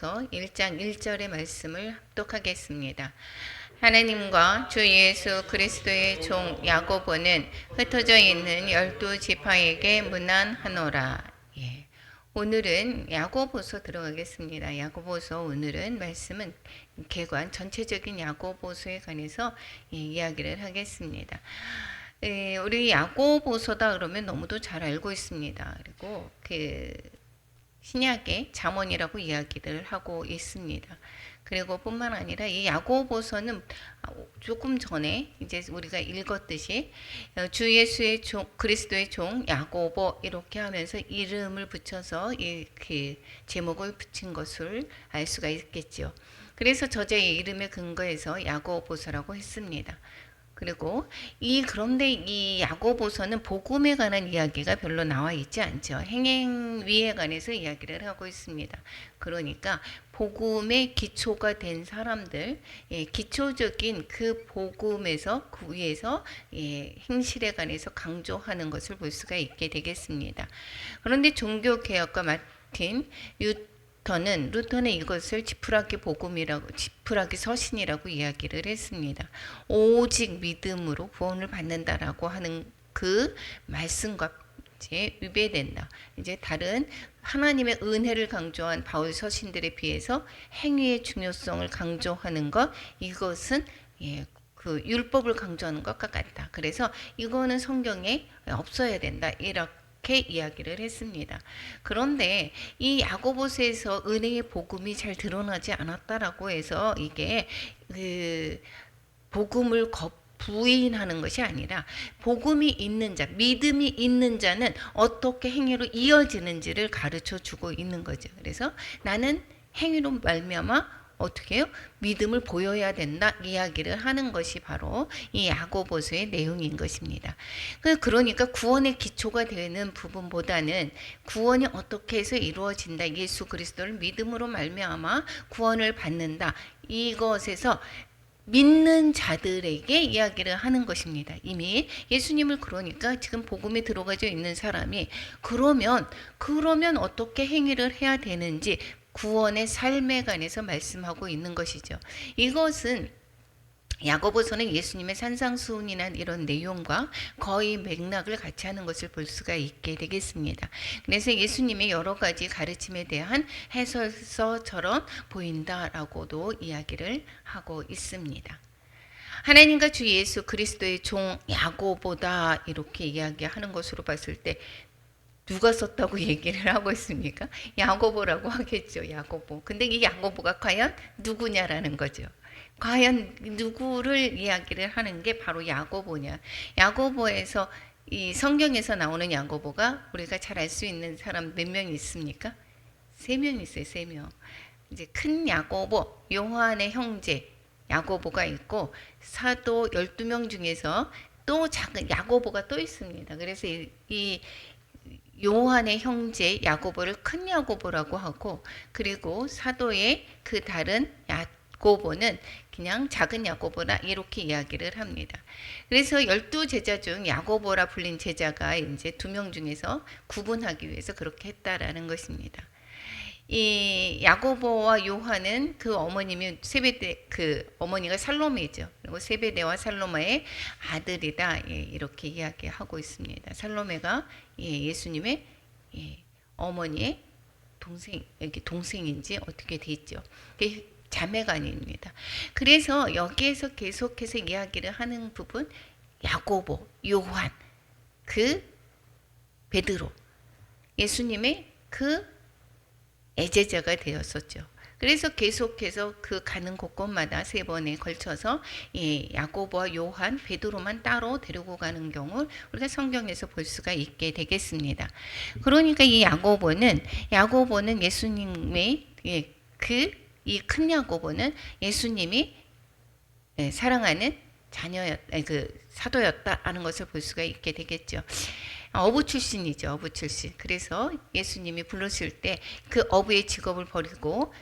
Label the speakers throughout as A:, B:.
A: 1장 1절의 말씀을 합독하겠습니다. 하나님과 주 예수 그리스도의 종 야고보는 흩어져 있는 12지파에게 문안하노라. 오늘은 야고보서 들어가겠습니다. 야고보서 오늘은 말씀은 개관 전체적인 야고보서에 관해서 이야기를 하겠습니다. 우리 야고보서다 그러면 너무도 잘 알고 있습니다. 그리고 신약의 잠언이라고 이야기를 하고 있습니다. 그리고 뿐만 아니라 이 야고보서는 조금 전에 이제 우리가 읽었듯이 주 예수의 종, 그리스도의 종 야고보 이렇게 하면서 이름을 붙여서 그 제목을 붙인 것을 알 수가 있겠죠. 그래서 저자의 이름에 근거해서 야고보서라고 했습니다. 그리고 그런데 이 야고보서는 복음에 관한 이야기가 별로 나와 있지 않죠. 행위에 관해서 이야기를 하고 있습니다. 그러니까 복음의 기초가 된 사람들, 기초적인 그 복음에서 그 위에서 행실에 관해서 강조하는 것을 볼 수가 있게 되겠습니다. 그런데 종교개혁과 맡은 루터는 이것을 지푸라기 복음이라고, 지푸라기 서신이라고 이야기를 했습니다. 오직 믿음으로 구원을 받는다라고 하는 그 말씀과 이제 위배된다. 이제 다른 하나님의 은혜를 강조한 바울 서신들에 비해서 행위의 중요성을 강조하는 것, 이것은 그 율법을 강조하는 것과 같다. 그래서 이거는 성경에 없어야 된다. 이렇게 이야기를 했습니다. 그런데 이 야고보서에서 은혜의 복음이 잘 드러나지 않았다라고 해서 이게 그 복음을 부인하는 것이 아니라 복음이 있는 자, 믿음이 있는 자는 어떻게 행위로 이어지는지를 가르쳐 주고 있는 거죠. 그래서 나는 행위로 말미암아 어떻게 해요? 믿음을 보여야 된다 이야기를 하는 것이 바로 이 야고보서의 내용인 것입니다. 그러니까 구원의 기초가 되는 부분보다는 구원이 어떻게 해서 이루어진다, 예수 그리스도를 믿음으로 말미암아 구원을 받는다, 이것에서 믿는 자들에게 이야기를 하는 것입니다. 이미 예수님을 그러니까 지금 복음에 들어가져 있는 사람이 그러면 어떻게 행위를 해야 되는지 구원의 삶에 관해서 말씀하고 있는 것이죠. 이것은 야고보서는 예수님의 산상수훈이나 이런 내용과 거의 맥락을 같이 하는 것을 볼 수가 있게 되겠습니다. 그래서 예수님의 여러 가지 가르침에 대한 해설서처럼 보인다라고도 이야기를 하고 있습니다. 하나님과 주 예수 그리스도의 종 야고보다 이렇게 이야기하는 것으로 봤을 때 누가 썼다고 얘기를 하고 있습니까? 야고보라고 하겠죠. 야고보. 근데 이 야고보가 과연 누구냐라는 거죠. 과연 누구를 이야기를 하는 게 바로 야고보냐. 야고보에서 이 성경에서 나오는 야고보가 우리가 잘 알 수 있는 사람 몇 명 있습니까? 3명 있어요. 3명. 이제 큰 야고보, 요한의 형제 야고보가 있고 사도 12명 중에서 또 작은 야고보가 또 있습니다. 그래서 이 요한의 형제 야고보를 큰 야고보라고 하고, 그리고 사도의 그 다른 야고보는 그냥 작은 야고보라 이렇게 이야기를 합니다. 그래서 12제자 중 야고보라 불린 제자가 이제 2명 중에서 구분하기 위해서 그렇게 했다라는 것입니다. 이 야고보와 요한은 그 어머님이 세베대, 그 어머니가 살로메죠. 그리고 세베대와 살로메의 아들이다, 이렇게 이야기하고 있습니다. 살로메가 예수님의 어머니의 동생인지 어떻게 돼 있죠. 자매가 아닙니다. 그래서 여기에서 계속해서 이야기를 하는 부분, 야고보, 요한, 그 베드로, 예수님의 그 애제자가 되었었죠. 그래서 계속해서 그 가는 곳곳마다 3번에 걸쳐서 야고보와 요한, 베드로만 따로 데리고 가는 경우 우리가 성경에서 볼 수가 있게 되겠습니다. 그러니까 이 야고보는 예수님의 이 큰 야고보는 예수님이 사랑하는 사도였다라는 것을 볼 수가 있게 되겠죠. 어부 출신이죠. 어부 출신. 그래서 예수님이 부르실 때 그 어부의 직업을 버리고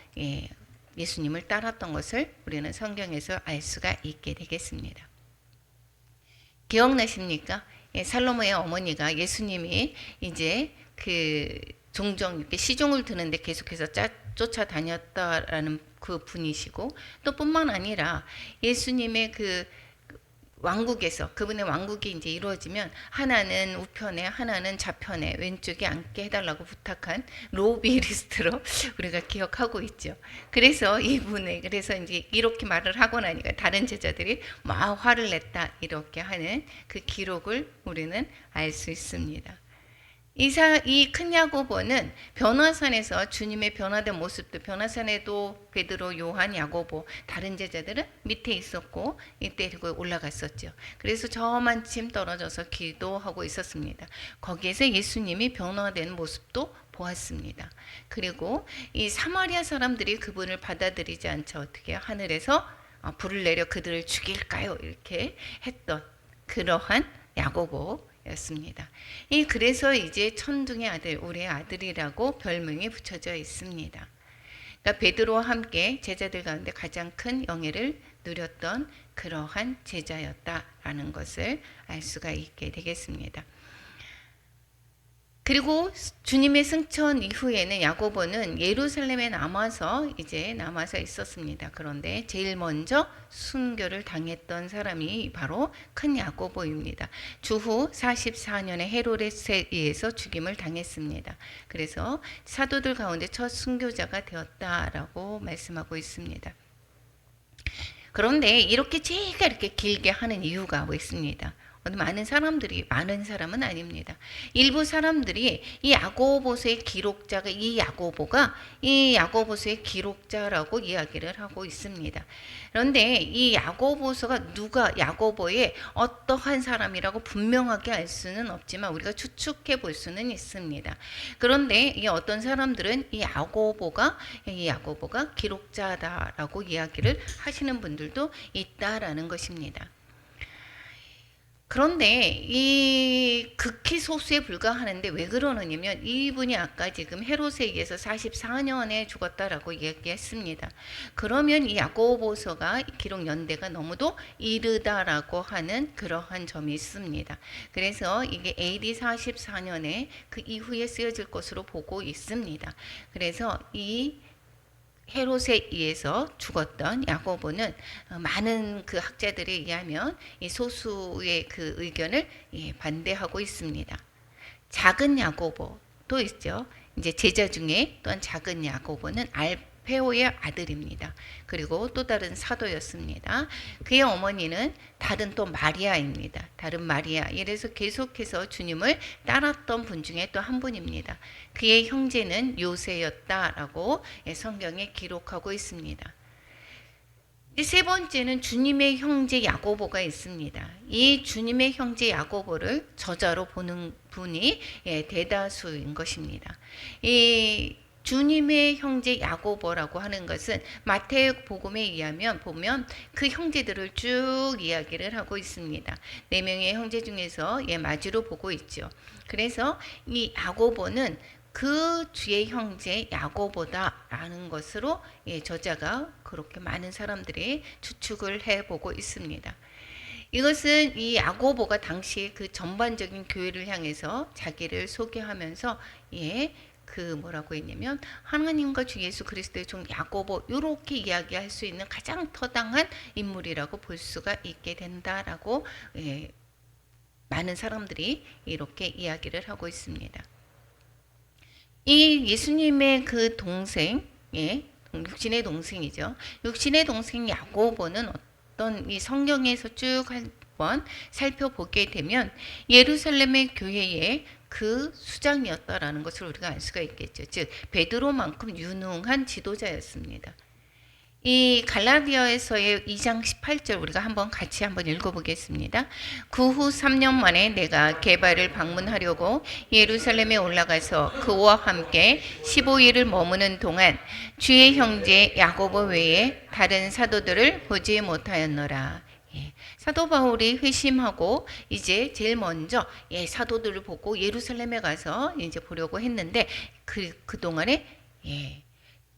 A: 예수님을 따랐던 것을 우리는 성경에서 알 수가 있게 되겠습니다. 기억나십니까? 살로모의 어머니가 예수님이 이제 그 종종 이렇게 시종을 드는데 계속해서 쫓아다녔다라는 그 분이시고, 또 뿐만 아니라 예수님의 그 왕국에서 그분의 왕국이 이제 이루어지면 하나는 우편에 하나는 좌편에 왼쪽에 앉게 해달라고 부탁한 로비리스트로 우리가 기억하고 있죠. 그래서 이분의 그래서 이제 이렇게 말을 하고 나니까 다른 제자들이 막 화를 냈다 이렇게 하는 그 기록을 우리는 알 수 있습니다. 이 큰 야고보는 변화산에서 주님의 변화된 모습도, 변화산에도 베드로, 요한, 야고보 다른 제자들은 밑에 있었고 이때 올라갔었죠. 그래서 저만침 떨어져서 기도하고 있었습니다. 거기에서 예수님이 변화된 모습도 보았습니다. 그리고 이 사마리아 사람들이 그분을 받아들이지 않자 어떻게 하늘에서 불을 내려 그들을 죽일까요? 이렇게 했던 그러한 야고보 였습니다. 그래서 이제 천둥의 아들, 우리의 아들이라고 별명이 붙여져 있습니다. 그러니까 베드로와 함께 제자들 가운데 가장 큰 영예를 누렸던 그러한 제자였다라는 것을 알 수가 있게 되겠습니다. 그리고 주님의 승천 이후에는 야고보는 예루살렘에 남아서 있었습니다. 그런데 제일 먼저 순교를 당했던 사람이 바로 큰 야고보입니다. 주후 44년에 헤로데스에 의해서 죽임을 당했습니다. 그래서 사도들 가운데 첫 순교자가 되었다라고 말씀하고 있습니다. 그런데 이렇게 제가 이렇게 길게 하는 이유가 뭐 있습니다. 많은 사람은 아닙니다. 일부 사람들이 이 야고보서의 기록자가 이 야고보서의 기록자라고 이야기를 하고 있습니다. 그런데 이 야고보서가 누가 야고보의 어떠한 사람이라고 분명하게 알 수는 없지만 우리가 추측해 볼 수는 있습니다. 그런데 이 어떤 사람들은 이 야고보가 기록자다라고 이야기를 하시는 분들도 있다라는 것입니다. 그런데 이 극히 소수에 불과하는데 왜 그러느냐면 이분이 아까 지금 헤롯에 의해서 44년에 죽었다라고 얘기했습니다. 그러면 이 야고보서가 기록 연대가 너무도 이르다라고 하는 그러한 점이 있습니다. 그래서 이게 AD 44년에 그 이후에 쓰여질 것으로 보고 있습니다. 그래서 이 헤롯에 의해서 죽었던 야고보는 많은 그 학자들에 의하면 이 소수의 그 의견을 반대하고 있습니다. 작은 야고보도 있죠. 이제 제자 중에 또한 작은 야고보는 알페오의 아들입니다. 그리고 또 다른 사도였습니다. 그의 어머니는 다른 또 마리아입니다. 다른 마리아. 이래서 계속해서 주님을 따랐던 분 중에 또 한 분입니다. 그의 형제는 요새였다라고 성경에 기록하고 있습니다. 세 번째는 주님의 형제 야고보가 있습니다. 이 주님의 형제 야고보를 저자로 보는 분이 대다수인 것입니다. 이 주님의 형제 야고보라고 하는 것은 마태복음에 의하면 보면 그 형제들을 쭉 이야기를 하고 있습니다. 4명의 형제 중에서 마지로 보고 있죠. 그래서 이 야고보는 그 주의 형제 야고보다라는 것으로 저자가 그렇게 많은 사람들이 추측을 해보고 있습니다. 이것은 이 야고보가 당시 그 전반적인 교회를 향해서 자기를 소개하면서 그 뭐라고 했냐면 하나님과 주 예수 그리스도의 종 야고보 이렇게 이야기할 수 있는 가장 타당한 인물이라고 볼 수가 있게 된다라고 많은 사람들이 이렇게 이야기를 하고 있습니다. 이 예수님의 그 동생, 육신의 동생이죠. 육신의 동생 야고보는 어떤 이 성경에서 쭉 한번 살펴보게 되면 예루살렘의 교회의 그 수장이었다라는 것을 우리가 알 수가 있겠죠. 즉 베드로만큼 유능한 지도자였습니다. 이 갈라디아에서의 2장 18절 우리가 같이 한번 읽어보겠습니다. 그 후 3년 만에 내가 게바를 방문하려고 예루살렘에 올라가서 그와 함께 15일을 머무는 동안 주의 형제 야고보 외에 다른 사도들을 보지 못하였노라. 사도 바울이 회심하고 이제 제일 먼저 사도들을 보고 예루살렘에 가서 이제 보려고 했는데 그 동안에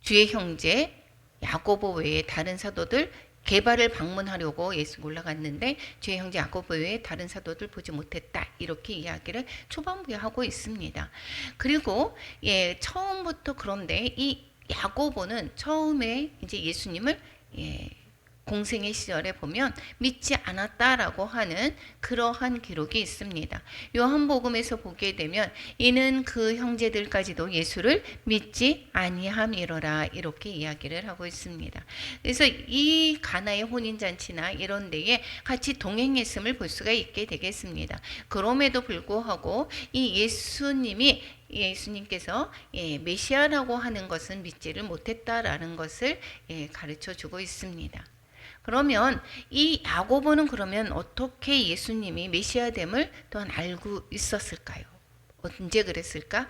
A: 주의 형제 야고보 외에 다른 사도들 게바를 방문하려고 예수 올라갔는데 주의 형제 야고보 외에 다른 사도들 보지 못했다. 이렇게 이야기를 초반부에 하고 있습니다. 그리고 처음부터 그런데 이 야고보는 처음에 이제 예수님을 공생의 시절에 보면 믿지 않았다라고 하는 그러한 기록이 있습니다. 요한복음에서 보게 되면 이는 그 형제들까지도 예수를 믿지 아니함이로라 이렇게 이야기를 하고 있습니다. 그래서 이 가나의 혼인잔치나 이런 데에 같이 동행했음을 볼 수가 있게 되겠습니다. 그럼에도 불구하고 이 예수님께서 메시아라고 하는 것은 믿지를 못했다라는 것을 가르쳐 주고 있습니다. 그러면 이 야고보는 그러면 어떻게 예수님이 메시아됨을 또한 알고 있었을까요? 언제 그랬을까?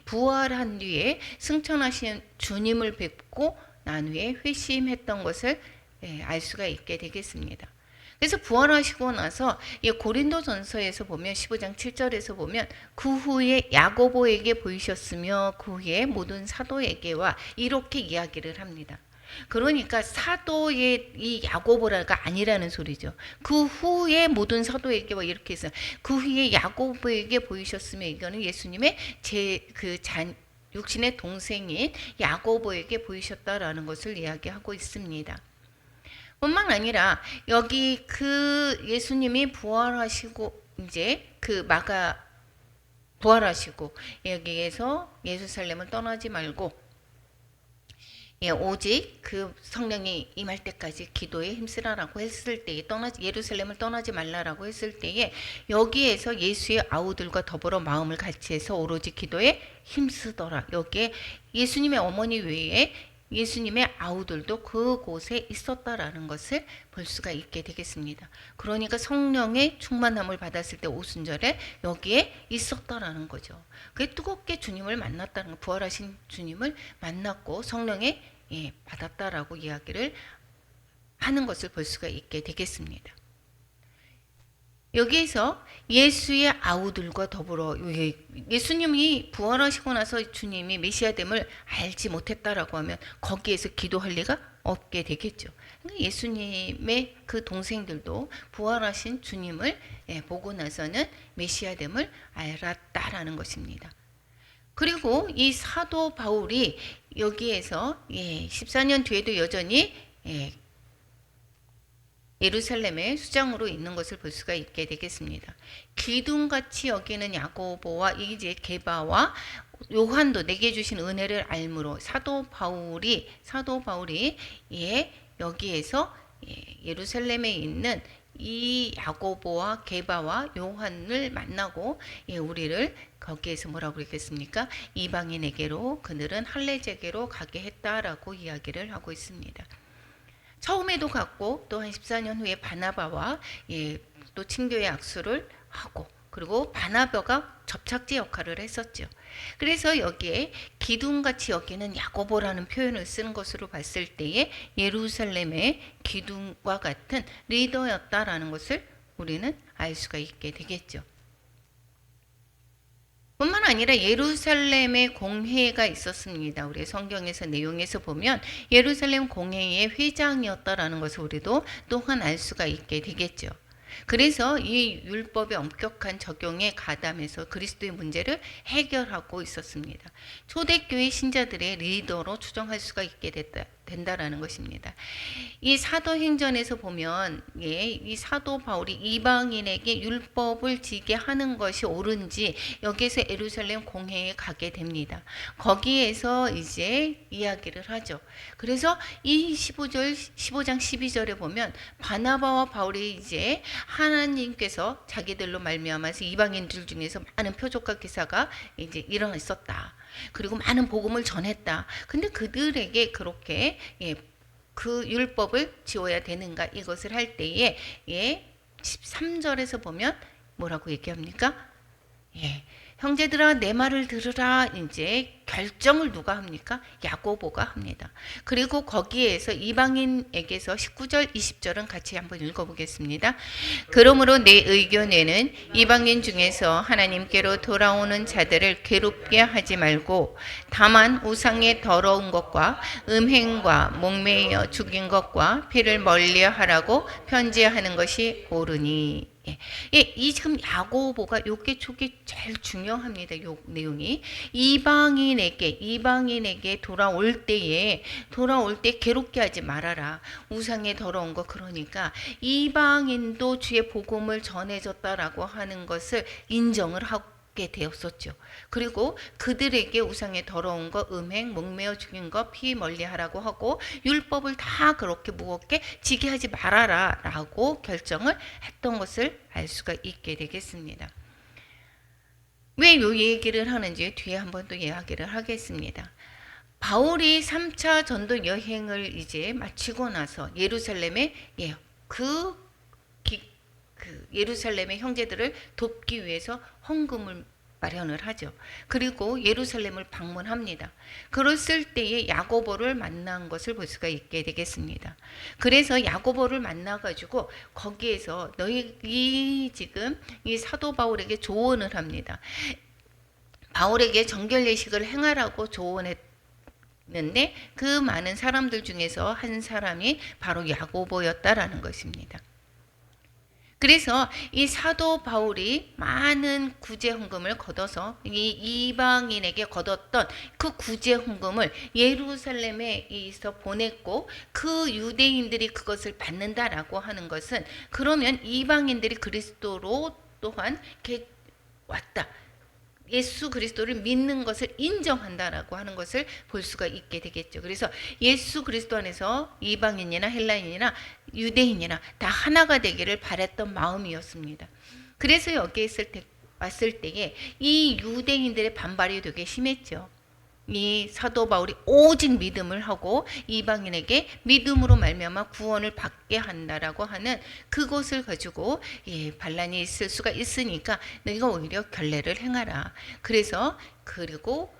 A: 부활한 뒤에 승천하신 주님을 뵙고 난 후에 회심했던 것을 알 수가 있게 되겠습니다. 그래서 부활하시고 나서 고린도전서에서 보면 15장 7절에서 보면 그 후에 야고보에게 보이셨으며 그 후에 모든 사도에게와 이렇게 이야기를 합니다. 그러니까 사도의 이 야고보라가 아니라는 소리죠. 그 후에 모든 사도에게 이렇게 해서 그 후에 야고보에게 보이셨으며 이거는 예수님의 육신의 동생인 야고보에게 보이셨다라는 것을 이야기하고 있습니다. 뿐만 아니라 여기 그 예수님이 부활하시고 이제 부활하시고 여기에서 예루살렘을 떠나지 말고 오직 그 성령이 임할 때까지 기도에 힘쓰라라고 했을 때에 예루살렘을 떠나지 말라라고 했을 때에 여기에서 예수의 아우들과 더불어 마음을 같이 해서 오로지 기도에 힘쓰더라. 여기에 예수님의 어머니 외에 예수님의 아우들도 그곳에 있었다라는 것을 볼 수가 있게 되겠습니다. 그러니까 성령의 충만함을 받았을 때 오순절에 여기에 있었다라는 거죠. 그게 뜨겁게 주님을 만났다는 거, 부활하신 주님을 만났고 성령에 받았다라고 이야기를 하는 것을 볼 수가 있게 되겠습니다. 여기에서 예수의 아우들과 더불어 예수님이 부활하시고 나서 주님이 메시아됨을 알지 못했다라고 하면 거기에서 기도할 리가 없게 되겠죠. 예수님의 그 동생들도 부활하신 주님을 보고 나서는 메시아됨을 알았다라는 것입니다. 그리고 이 사도 바울이 여기에서 14년 뒤에도 여전히 예루살렘의 수장으로 있는 것을 볼 수가 있게 되겠습니다. 기둥같이 여기는 야고보와 이제 게바와 요한도 내게 주신 은혜를 알므로 사도 바울이 여기에서 예루살렘에 있는 이 야고보와 게바와 요한을 만나고 우리를 거기에서 뭐라고 그랬겠습니까? 이방인에게로 그들은 할례제계로 가게 했다라고 이야기를 하고 있습니다. 처음에도 갔고 또 한 14년 후에 바나바와 또 친교의 악수를 하고 그리고 바나바가 접착제 역할을 했었죠. 그래서 여기에 기둥같이 여기는 야고보라는 표현을 쓰는 것으로 봤을 때에 예루살렘의 기둥과 같은 리더였다라는 것을 우리는 알 수가 있게 되겠죠. 뿐만 아니라 예루살렘에 공회가 있었습니다. 우리 성경에서 내용에서 보면 예루살렘 공회의 회장이었다라는 것을 우리도 또한 알 수가 있게 되겠죠. 그래서 이 율법의 엄격한 적용에 가담해서 그리스도의 문제를 해결하고 있었습니다. 초대교회 신자들의 리더로 추정할 수가 있게 된다라는 것입니다. 이 사도행전에서 보면 이 사도 바울이 이방인에게 율법을 지게 하는 것이 옳은지 여기에서 예루살렘 공회에 가게 됩니다. 거기에서 이제 이야기를 하죠. 그래서 이 15장 12절에 보면 바나바와 바울이 이제 하나님께서 자기들로 말미암아서 이방인들 중에서 많은 표적과 기사가 이제 일어났었다. 그리고 많은 복음을 전했다. 근데 그들에게 그렇게 그 율법을 지어야 되는가 이것을 할 때에 13절에서 보면 뭐라고 얘기합니까? 형제들아 내 말을 들으라. 이제 결정을 누가 합니까? 야고보가 합니다. 그리고 거기에서 이방인에게서 19절 20절은 같이 한번 읽어보겠습니다. 그러므로 내 의견에는 이방인 중에서 하나님께로 돌아오는 자들을 괴롭게 하지 말고 다만 우상의 더러운 것과 음행과 목매여 죽인 것과 피를 멀리하라고 편지하는 것이 옳으니. 이 지금 야고보가 요게 쪽이 제일 중요합니다. 요 내용이 이방인에게 돌아올 때 괴롭게 하지 말아라. 우상의 더러운 거. 그러니까 이방인도 주의 복음을 전해줬다라고 하는 것을 인정을 하게 되었었죠. 그리고 그들에게 우상의 더러운 거, 음행, 목매어 죽인 거, 피 멀리하라고 하고 율법을 다 그렇게 무겁게 지게 하지 말아라 라고 결정을 했던 것을 알 수가 있게 되겠습니다. 왜 이 얘기를 하는지 뒤에 한번 또 이야기를 하겠습니다. 바울이 3차 전도 여행을 이제 마치고 나서 예루살렘에 예루살렘의 형제들을 돕기 위해서 헌금을 마련을 하죠. 그리고 예루살렘을 방문합니다. 그랬을 때에 야고보를 만난 것을 볼 수가 있게 되겠습니다. 그래서 야고보를 만나가지고 거기에서 지금 이 사도 바울에게 조언을 합니다. 바울에게 정결 예식을 행하라고 조언했는데 그 많은 사람들 중에서 한 사람이 바로 야고보였다라는 것입니다. 그래서 이 사도 바울이 많은 구제 헌금을 걷어서 이 이방인에게 걷었던 그 구제 헌금을 예루살렘에 있어 보냈고 그 유대인들이 그것을 받는다라고 하는 것은 그러면 이방인들이 그리스도로 또한 왔다. 예수 그리스도를 믿는 것을 인정한다라고 하는 것을 볼 수가 있게 되겠죠. 그래서 예수 그리스도 안에서 이방인이나 헬라인이나 유대인이나 다 하나가 되기를 바랬던 마음이었습니다. 그래서 여기에 왔을 때에 이 유대인들의 반발이 되게 심했죠. 이 사도 바울이 오직 믿음을 하고 이방인에게 믿음으로 말미암아 구원을 받게 한다라고 하는 그것을 가지고 반란이 있을 수가 있으니까 너희가 오히려 결례를 행하라. 그리고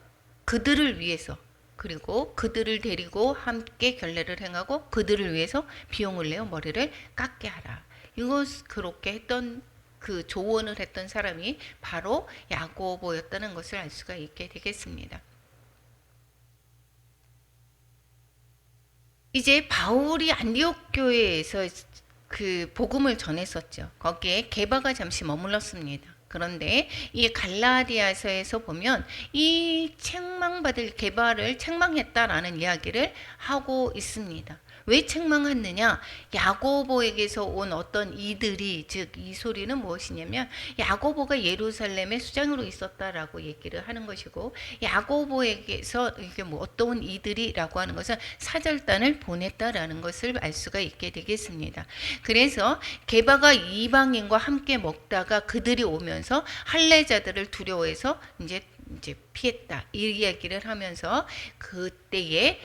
A: 그들을 위해서 그리고 그들을 데리고 함께 결례를 행하고 그들을 위해서 비용을 내어 머리를 깎게 하라. 그렇게 했던 그 조언을 했던 사람이 바로 야고보였다는 것을 알 수가 있게 되겠습니다. 이제 바울이 안디옥 교회에서 그 복음을 전했었죠. 거기에 게바가 잠시 머물렀습니다. 그런데 이 갈라디아서에서 보면 이 책망받을 게바를 책망했다라는 이야기를 하고 있습니다. 왜 책망했느냐? 야고보에게서 온 어떤 이들이, 즉 이 소리는 무엇이냐면 야고보가 예루살렘의 수장으로 있었다라고 얘기를 하는 것이고, 야고보에게서 이게 뭐 어떤 이들이라고 하는 것은 사절단을 보냈다라는 것을 알 수가 있게 되겠습니다. 그래서 게바가 이방인과 함께 먹다가 그들이 오면서 할례자들을 두려워해서 이제 피했다, 이 이야기를 하면서 그때에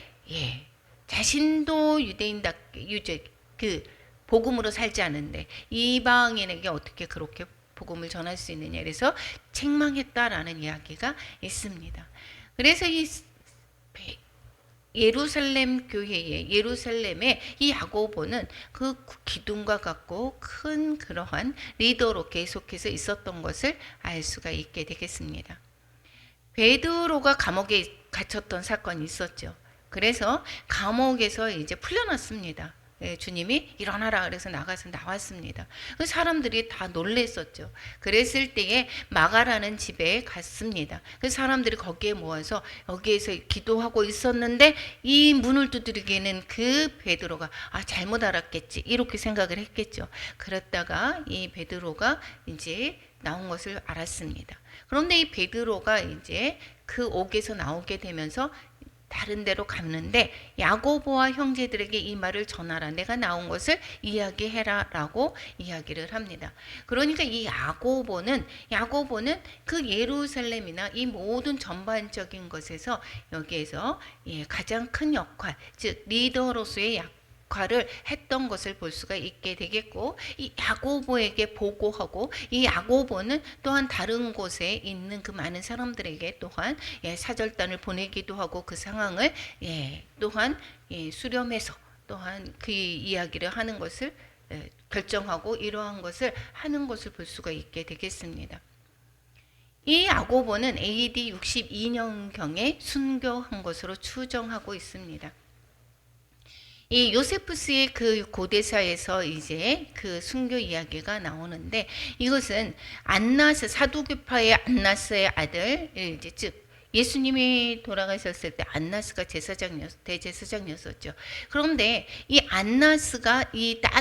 A: 자신도 유대인답게 복음으로 살지 않은데 이방인에게 어떻게 그렇게 복음을 전할 수 있느냐, 그래서 책망했다라는 이야기가 있습니다. 그래서 이 예루살렘 교회에, 예루살렘에 이 야고보는 그 기둥과 같고 큰 그러한 리더로 계속해서 있었던 것을 알 수가 있게 되겠습니다. 베드로가 감옥에 갇혔던 사건이 있었죠. 그래서 감옥에서 이제 풀려났습니다. 주님이 일어나라 그래서 나왔습니다. 그 사람들이 다 놀랬었죠. 그랬을 때에 마가라는 집에 갔습니다. 그 사람들이 거기에 모여서 여기에서 기도하고 있었는데 이 문을 두드리기에는 그 베드로가 잘못 알았겠지, 이렇게 생각을 했겠죠. 그랬다가 이 베드로가 이제 나온 것을 알았습니다. 그런데 이 베드로가 이제 그 옥에서 나오게 되면서 다른 데로 갔는데 야고보와 형제들에게 이 말을 전하라, 내가 나온 것을 이야기해라 라고 이야기를 합니다. 그러니까 이 야고보는 그 예루살렘이나 이 모든 전반적인 것에서 여기에서 가장 큰 역할, 즉 리더로서의 역할을 했던 것을 볼 수가 있게 되겠고, 이 야고보에게 보고하고 이 야고보는 또한 다른 곳에 있는 그 많은 사람들에게 또한 사절단을 보내기도 하고 그 상황을 또한 수렴해서 또한 그 이야기를 하는 것을 결정하고 이러한 것을 하는 것을 볼 수가 있게 되겠습니다. 이 야고보는 AD 62년경에 순교한 것으로 추정하고 있습니다. 이 요세푸스의 그 고대사에서 이제 그 순교 이야기가 나오는데, 이것은 안나스, 사두교파의 안나스의 아들, 이제 즉 예수님이 돌아가셨을 때 안나스가 대제사장이었었죠. 그런데 이 안나스가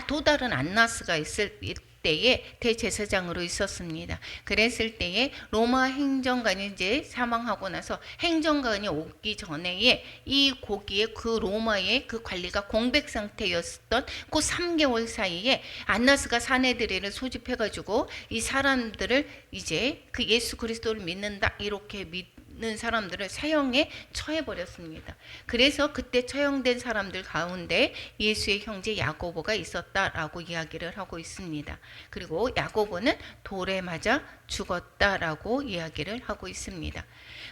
A: 또 다른 안나스가 있을 때에 대제사장으로 있었습니다. 그랬을 때에 로마 행정관이 이제 사망하고 나서 행정관이 오기 전에 이 고기에 그 로마의 그 관리가 공백 상태였던 그 3개월 사이에 안나스가 사내들이를 소집해가지고 이 사람들을 이제 그 예수 그리스도를 믿는다 이렇게 믿는 사람들을 사형에 처해버렸습니다. 그래서 그때 처형된 사람들 가운데 예수의 형제 야고보가 있었다라고 이야기를 하고 있습니다. 그리고 야고보는 돌에 맞아 죽었다라고 이야기를 하고 있습니다.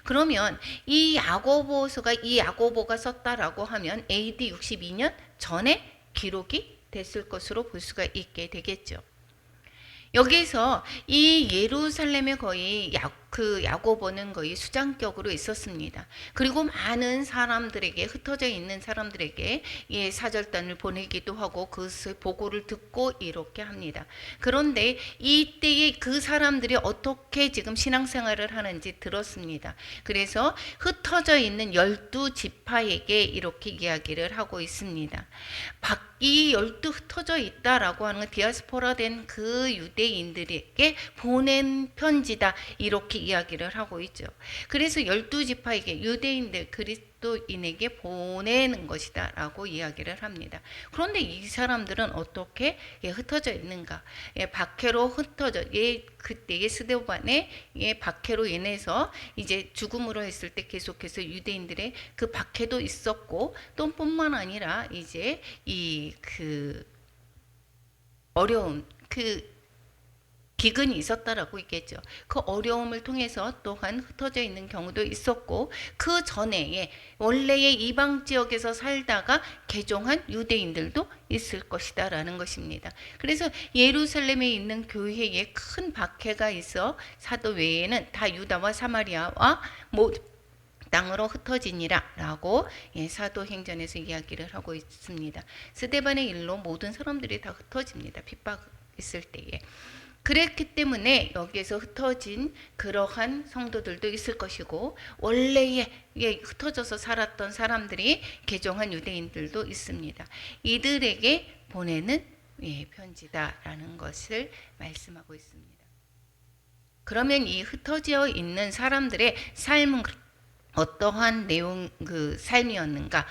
A: 그러면 이 야고보가 썼다라고 하면 AD 62년 전에 기록이 됐을 것으로 볼 수가 있게 되겠죠. 여기서 이 예루살렘에 거의 야고보는 거의 수장격으로 있었습니다. 그리고 많은 사람들에게, 흩어져 있는 사람들에게 사절단을 보내기도 하고 그것의 보고를 듣고 이렇게 합니다. 그런데 이때에 그 사람들이 어떻게 지금 신앙생활을 하는지 들었습니다. 그래서 흩어져 있는 12지파에게 이렇게 이야기를 하고 있습니다. 이 12 흩어져 있다라고 하는 건 디아스포라 된 그 유대인들에게 보낸 편지다 이렇게 이야기를 하고 있죠. 그래서 12지파에게 유대인들 그리스도인에게 보내는 것이다 라고 이야기를 합니다. 그런데 이 사람들은 어떻게 흩어져 있는가? 박해로 흩어져 그때의 스데반의 박해로 인해서 이제 죽음으로 했을 때 계속해서 유대인들의 그 박해도 있었고 또 뿐만 아니라 이제 그 어려움 기근이 있었다라고 있겠죠. 그 어려움을 통해서 또한 흩어져 있는 경우도 있었고 그 전에 원래의 이방 지역에서 살다가 개종한 유대인들도 있을 것이다 라는 것입니다. 그래서 예루살렘에 있는 교회에 큰 박해가 있어 사도 외에는 다 유다와 사마리아와 땅으로 흩어지니라 라고 사도행전에서 이야기를 하고 있습니다. 스데반의 일로 모든 사람들이 다 흩어집니다. 핍박 있을 때에. 그랬기 때문에 여기에서 흩어진 그러한 성도들도 있을 것이고 원래에 흩어져서 살았던 사람들이 개종한 유대인들도 있습니다. 이들에게 보내는 편지다라는 것을 말씀하고 있습니다. 그러면 이 흩어져 있는 사람들의 삶은 어떠한 내용 삶이었는가?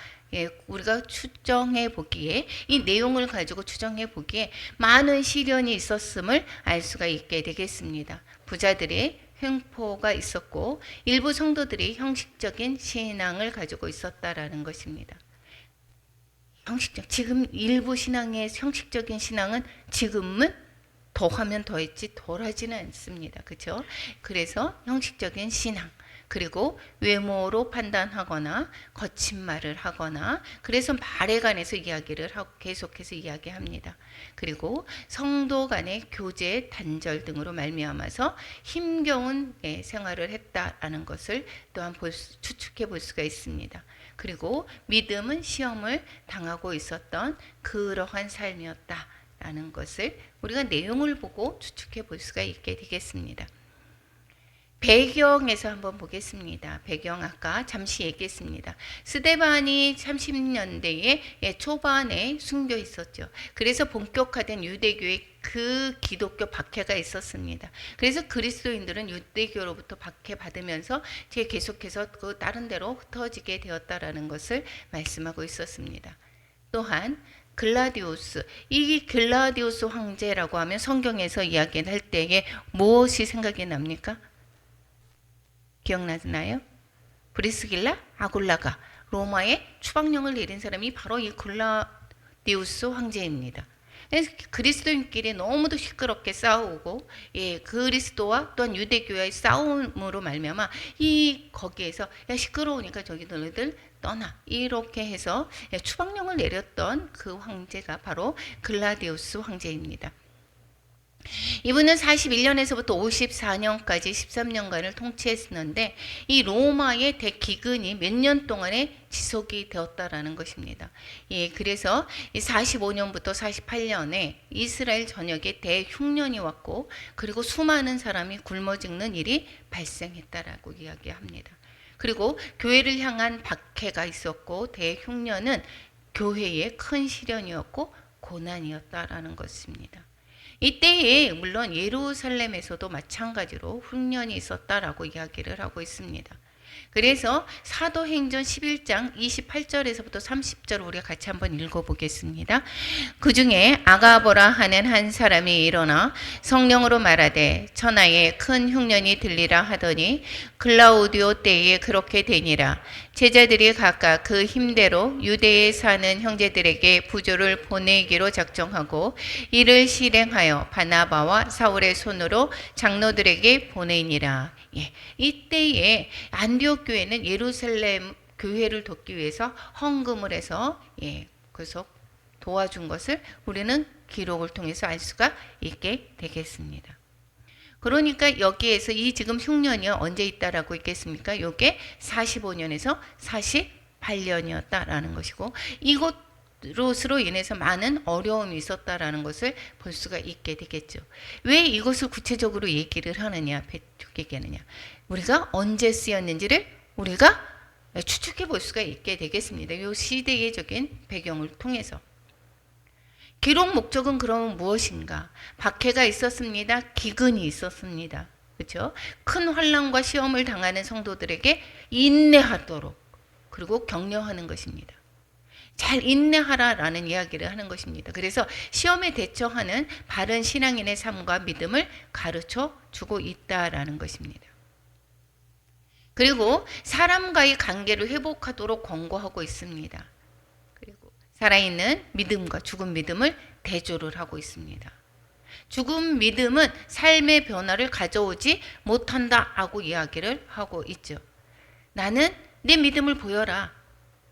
A: 우리가 추정해 보기에 이 내용을 가지고 추정해 보기에 많은 시련이 있었음을 알 수가 있게 되겠습니다. 부자들의 횡포가 있었고 일부 성도들이 형식적인 신앙을 가지고 있었다라는 것입니다. 지금 일부 신앙의 형식적인 신앙은 지금은 더하면 더했지 덜하지는 않습니다. 그렇죠? 그래서 형식적인 신앙 그리고 외모로 판단하거나 거친 말을 하거나 그래서 말에 관해서 이야기를 하고 계속해서 이야기합니다. 그리고 성도 간의 교제 단절 등으로 말미암아서 힘겨운 생활을 했다라는 것을 또한 추측해 볼 수가 있습니다. 그리고 믿음은 시험을 당하고 있었던 그러한 삶이었다라는 것을 우리가 내용을 보고 추측해 볼 수가 있게 되겠습니다. 배경에서 한번 보겠습니다. 배경 아까 잠시 얘기했습니다. 스데반이 30년대에 초반에 순교 있었죠. 그래서 본격화된 유대교의 그 기독교 박해가 있었습니다. 그래서 그리스도인들은 유대교로부터 박해받으면서 계속해서 그 다른 데로 흩어지게 되었다라는 것을 말씀하고 있었습니다. 또한 글라디우스, 이 글라디우스 황제라고 하면 성경에서 이야기할 때에 무엇이 생각이 납니까? 기억나나요? 브리스길라, 아굴라가 로마에 추방령을 내린 사람이 바로 이 클라우디우스 황제입니다. 그래서 그리스도인끼리 너무도 시끄럽게 싸우고, 그리스도와 또한 유대교와의 싸움으로 말미암아 이 거기에서 야 시끄러우니까 저기 너희들 떠나 이렇게 해서 추방령을 내렸던 그 황제가 바로 글라디우스 황제입니다. 이분은 41년에서부터 54년까지 13년간을 통치했었는데 이 로마의 대기근이 몇 년 동안에 지속이 되었다라는 것입니다. 그래서 45년부터 48년에 이스라엘 전역에 대흉년이 왔고 그리고 수많은 사람이 굶어 죽는 일이 발생했다라고 이야기합니다. 그리고 교회를 향한 박해가 있었고 대흉년은 교회의 큰 시련이었고 고난이었다라는 것입니다. 이때에 물론 예루살렘에서도 마찬가지로 흉년이 있었다라고 이야기를 하고 있습니다. 그래서 사도행전 11장 28절에서부터 30절 우리가 같이 한번 읽어보겠습니다. 그 중에 아가보라 하는 한 사람이 일어나 성령으로 말하되 천하에 큰 흉년이 들리라 하더니 글라우디오 때에 그렇게 되니라. 제자들이 각각 그 힘대로 유대에 사는 형제들에게 부조를 보내기로 작정하고 이를 실행하여 바나바와 사울의 손으로 장로들에게 보내니라. 이때에 안디옥 교회는 예루살렘 교회를 돕기 위해서 헌금을 해서 그래서 도와준 것을 우리는 기록을 통해서 알 수가 있게 되겠습니다. 그러니까 여기에서 이 지금 흉년이 언제 있다라고 있겠습니까? 이게 45년에서 48년이었다라는 것이고 이것으로 인해서 많은 어려움이 있었다라는 것을 볼 수가 있게 되겠죠. 왜 이것을 구체적으로 얘기를 하느냐, 얘기하느냐. 우리가 언제 쓰였는지를 우리가 추측해 볼 수가 있게 되겠습니다. 이 시대적인 배경을 통해서. 기록 목적은 그러면 무엇인가? 박해가 있었습니다. 기근이 있었습니다. 그렇죠? 큰 환난과 시험을 당하는 성도들에게 인내하도록 그리고 격려하는 것입니다. 잘 인내하라라는 이야기를 하는 것입니다. 그래서 시험에 대처하는 바른 신앙인의 삶과 믿음을 가르쳐 주고 있다라는 것입니다. 그리고 사람과의 관계를 회복하도록 권고하고 있습니다. 그리고 살아있는 믿음과 죽은 믿음을 대조를 하고 있습니다. 죽은 믿음은 삶의 변화를 가져오지 못한다라고 이야기를 하고 있죠. 나는 내 믿음을 보여라.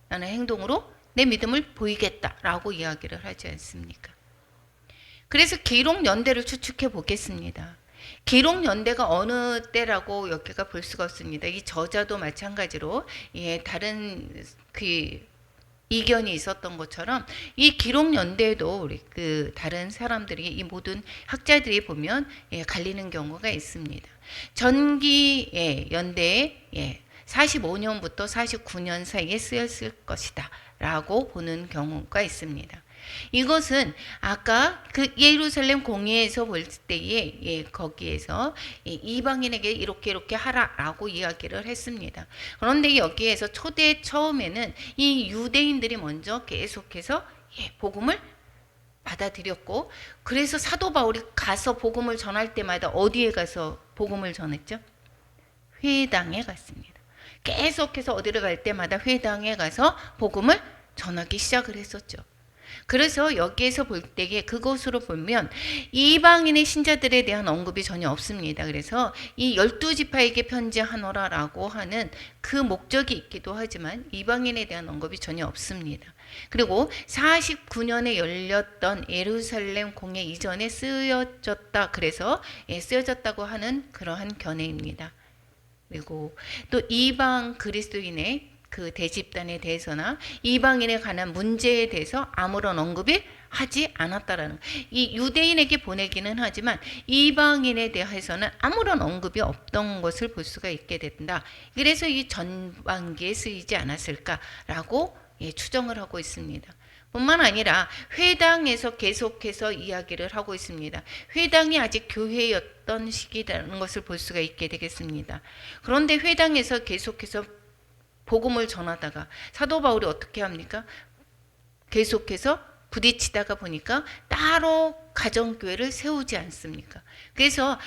A: 나는 행동으로 내 믿음을 보이겠다라고 이야기를 하지 않습니까? 그래서 기록 연대를 추측해 보겠습니다. 기록 연대가 어느 때라고 여기가 볼 수가 없습니다. 이 저자도 마찬가지로 다른 그 이견이 있었던 것처럼 이 기록 연대도 우리 그 다른 사람들이 이 모든 학자들이 보면 갈리는 경우가 있습니다. 전기 연대에 45년부터 49년 사이에 쓰였을 것이다 라고 보는 경우가 있습니다. 이것은 아까 그 예루살렘 공회에서 볼 때에 거기에서 이방인에게 이렇게 하라라고 이야기를 했습니다. 그런데 여기에서 초대 처음에는 이 유대인들이 먼저 계속해서 복음을 받아들였고 그래서 사도 바울이 가서 복음을 전할 때마다 어디에 가서 복음을 전했죠? 회당에 갔습니다. 계속해서 어디를 갈 때마다 회당에 가서 복음을 전하기 시작을 했었죠. 그래서 여기에서 볼 때에 그것으로 보면 이방인의 신자들에 대한 언급이 전혀 없습니다. 그래서 이 12지파에게 편지하노라라고 하는 그 목적이 있기도 하지만 이방인에 대한 언급이 전혀 없습니다. 그리고 49년에 열렸던 예루살렘 공회 이전에 쓰여졌다. 그래서 쓰여졌다고 하는 그러한 견해입니다. 그리고 또 이방 그리스도인의 그 대집단에 대해서나 이방인에 관한 문제에 대해서 아무런 언급이 하지 않았다라는 이 유대인에게 보내기는 하지만 이방인에 대해서는 아무런 언급이 없던 것을 볼 수가 있게 된다. 그래서 이 전반기에 쓰이지 않았을까라고 추정을 하고 있습니다. 뿐만 아니라 회당에서 계속해서 이야기를 하고 있습니다. 회당이 아직 교회였던 시기라는 것을 볼 수가 있게 되겠습니다. 그런데 회당에서 계속해서 복음을 전하다가 사도 바울이 어떻게 합니까? 계속해서 부딪히다가 보니까 따로 가정교회를 세우지 않습니까? 그래서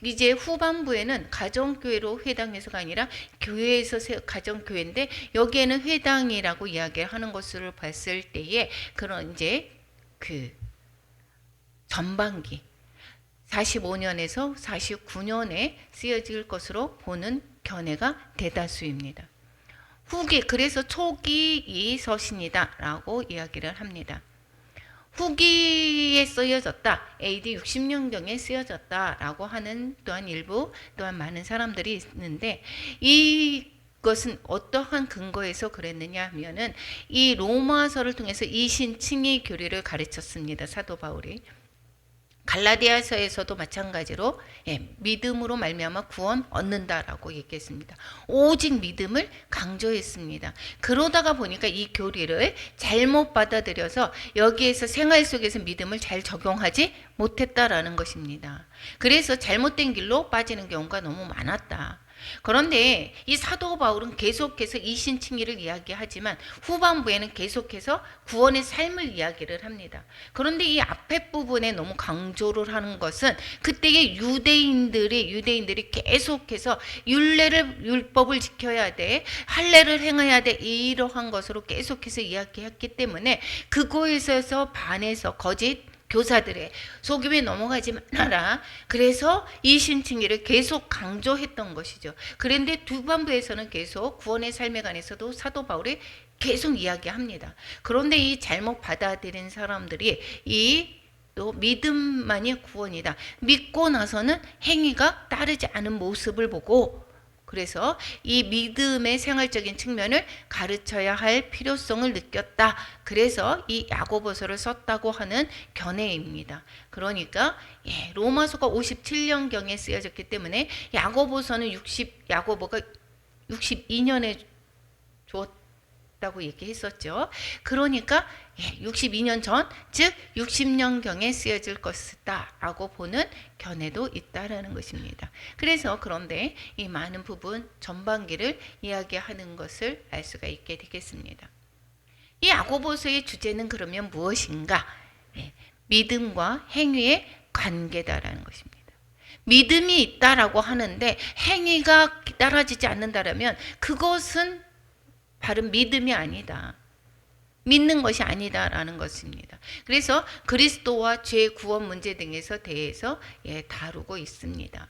A: 이제 후반부에는 가정교회로 회당에서가 아니라 교회에서 가정교회인데 여기에는 회당이라고 이야기하는 것으로 봤을 때에 그런 이제 그 전반기 45년에서 49년에 쓰여질 것으로 보는 견해가 대다수입니다. 후기, 그래서 초기 이 서신이다라고 이야기를 합니다. 후기에 쓰여졌다, AD 60년경에 쓰여졌다라고 하는 또한 일부, 또한 많은 사람들이 있는데 이것은 어떠한 근거에서 그랬느냐 하면은 이 로마서를 통해서 이신칭의 교리를 가르쳤습니다. 사도 바울이. 갈라디아서에서도 마찬가지로 믿음으로 말미암아 구원 얻는다라고 얘기했습니다. 오직 믿음을 강조했습니다. 그러다가 보니까 이 교리를 잘못 받아들여서 여기에서 생활 속에서 믿음을 잘 적용하지 못했다라는 것입니다. 그래서 잘못된 길로 빠지는 경우가 너무 많았다. 그런데 이 사도 바울은 계속해서 이신칭의를 이야기하지만 후반부에는 계속해서 구원의 삶을 이야기를 합니다. 그런데 이 앞에 부분에 너무 강조를 하는 것은 그때의 유대인들이 계속해서 율법을 지켜야 돼, 할례를 행해야 돼, 이러한 것으로 계속해서 이야기했기 때문에 그거에서 반해서 거짓 교사들의 속임에 넘어가지 마라. 그래서 이신칭의를 계속 강조했던 것이죠. 그런데 후반부에서는 계속 구원의 삶에 관해서도 사도 바울이 계속 이야기합니다. 그런데 이 잘못 받아들인 사람들이 또 믿음만이 구원이다, 믿고 나서는 행위가 따르지 않은 모습을 보고, 그래서 이 믿음의 생활적인 측면을 가르쳐야 할 필요성을 느꼈다. 그래서 이 야고보서를 썼다고 하는 견해입니다. 그러니까 로마서가 57년경에 쓰여졌기 때문에 야고보서는 야고보가 62년에 주었다고 얘기했었죠. 그러니까 62년 전, 즉 60년경에 쓰여질 것이다라고 보는 견해도 있다라는 것입니다. 그래서 그런데 이 많은 부분 전반기를 이야기하는 것을 알 수가 있게 되겠습니다. 이 야고보서의 주제는 그러면 무엇인가? 믿음과 행위의 관계다라는 것입니다. 믿음이 있다라고 하는데 행위가 따라지지 않는다라면 그것은 바른 믿음이 아니다, 믿는 것이 아니다라는 것입니다. 그래서 그리스도와 죄 구원 문제 등에서 대해서 다루고 있습니다.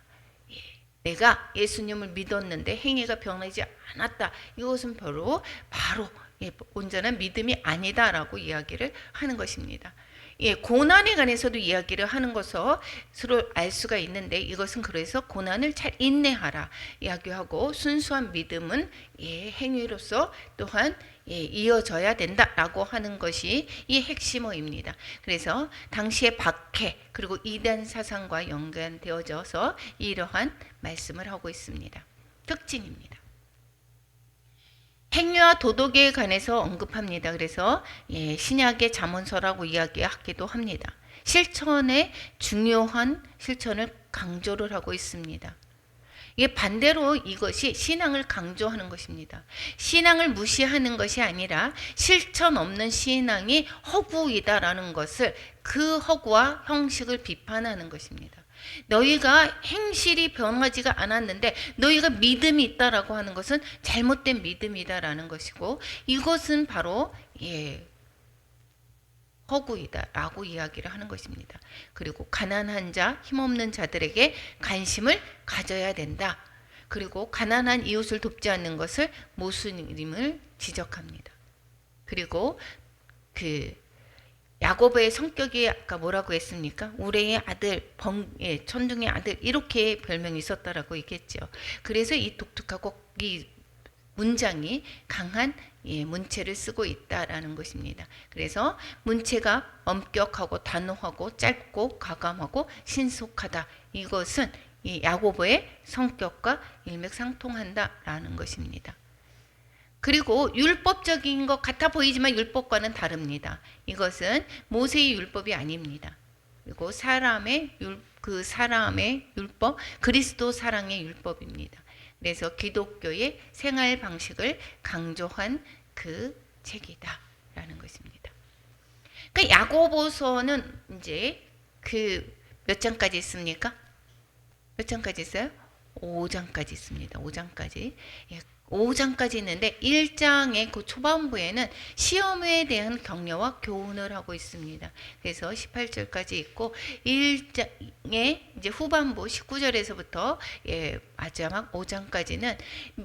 A: 내가 예수님을 믿었는데 행위가 변하지 않았다, 이것은 바로 온전한 믿음이 아니다라고 이야기를 하는 것입니다. 고난에 관해서도 이야기를 하는 것으로 알 수가 있는데 이것은 그래서 고난을 잘 인내하라 이야기하고 순수한 믿음은 행위로서 또한 이어져야 된다라고 하는 것이 이 핵심어입니다. 그래서 당시의 박해 그리고 이단 사상과 연관되어져서 이러한 말씀을 하고 있습니다. 특징입니다. 행위와 도덕에 관해서 언급합니다. 그래서 신약의 잠언서라고 이야기하기도 합니다. 실천의 중요한 실천을 강조를 하고 있습니다. 반대로 이것이 신앙을 강조하는 것입니다. 신앙을 무시하는 것이 아니라 실천 없는 신앙이 허구이다라는 것을, 그 허구와 형식을 비판하는 것입니다. 너희가 행실이 변하지가 않았는데 너희가 믿음이 있다라고 하는 것은 잘못된 믿음이다라는 것이고, 이것은 바로 허구이다라고 이야기를 하는 것입니다. 그리고 가난한 자, 힘없는 자들에게 관심을 가져야 된다. 그리고 가난한 이웃을 돕지 않는 것을 모순임을 지적합니다. 그리고 야고보의 성격이 아까 뭐라고 했습니까? 우레의 아들, 천둥의 아들, 이렇게 별명이 있었다라고 얘기했죠. 그래서 이 독특하고 이 문장이 강한 문체를 쓰고 있다라는 것입니다. 그래서 문체가 엄격하고 단호하고 짧고 가감하고 신속하다. 이것은 이 야고보의 성격과 일맥상통한다라는 것입니다. 그리고 율법적인 것 같아 보이지만 율법과는 다릅니다. 이것은 모세의 율법이 아닙니다. 그리고 사람의 율법, 그리스도 사랑의 율법입니다. 그래서 기독교의 생활 방식을 강조한 그 책이다라는 것입니다. 그 야고보서는 이제 그 몇 장까지 있습니까? 몇 장까지 있어요? 5장까지 있습니다. 5장까지. 예, 5장까지 있는데 1장의 그 초반부에는 시험에 대한 격려와 교훈을 하고 있습니다. 그래서 18절까지 있고 1장의 이제 후반부 19절에서부터 예, 마지막 5장까지는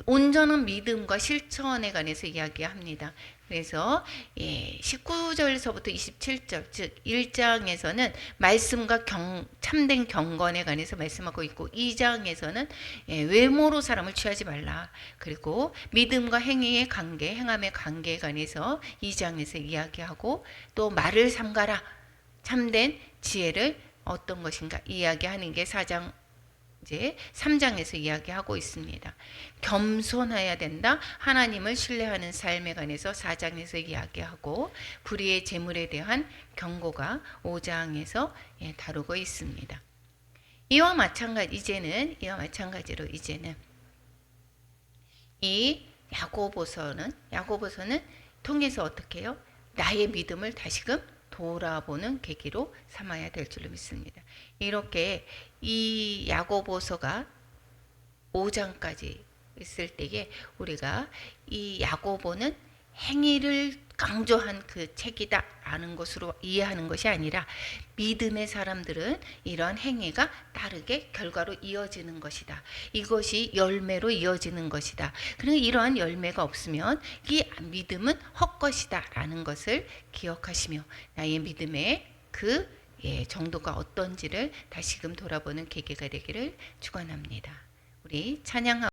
A: 온전한 믿음과 실천에 관해서 이야기합니다. 그래서 예, 19절에서부터 27절 즉 1장에서는 말씀과 참된 경건에 관해서 말씀하고 있고 2장에서는 예, 외모로 사람을 취하지 말라. 그리고 믿음과 행위의 관계, 행함의 관계에 관해서 2장에서 이야기하고 또 말을 삼가라. 참된 지혜를 어떤 것인가 이야기하는 게 4장 이제 3장에서 이야기하고 있습니다. 겸손해야 된다. 하나님을 신뢰하는 삶에 관해서 4장에서 이야기하고 불의의 재물에 대한 경고가 5장에서 다루고 있습니다. 이와 마찬가지로 이제는 이 야고보서는 통해서 어떻게 해요? 나의 믿음을 다시금 돌아보는 계기로 삼아야 될 줄로 믿습니다. 이렇게 이 야고보서가 5장까지 있을 때에 우리가 이 야고보는 행위를 강조한 그 책이다라는 것으로 이해하는 것이 아니라 믿음의 사람들은 이러한 행위가 다르게 결과로 이어지는 것이다. 이것이 열매로 이어지는 것이다. 그리고 이러한 열매가 없으면 이 믿음은 헛것이다 라는 것을 기억하시며 나의 믿음의 그 정도가 어떤지를 다시금 돌아보는 계기가 되기를 축원합니다. 우리 찬양하고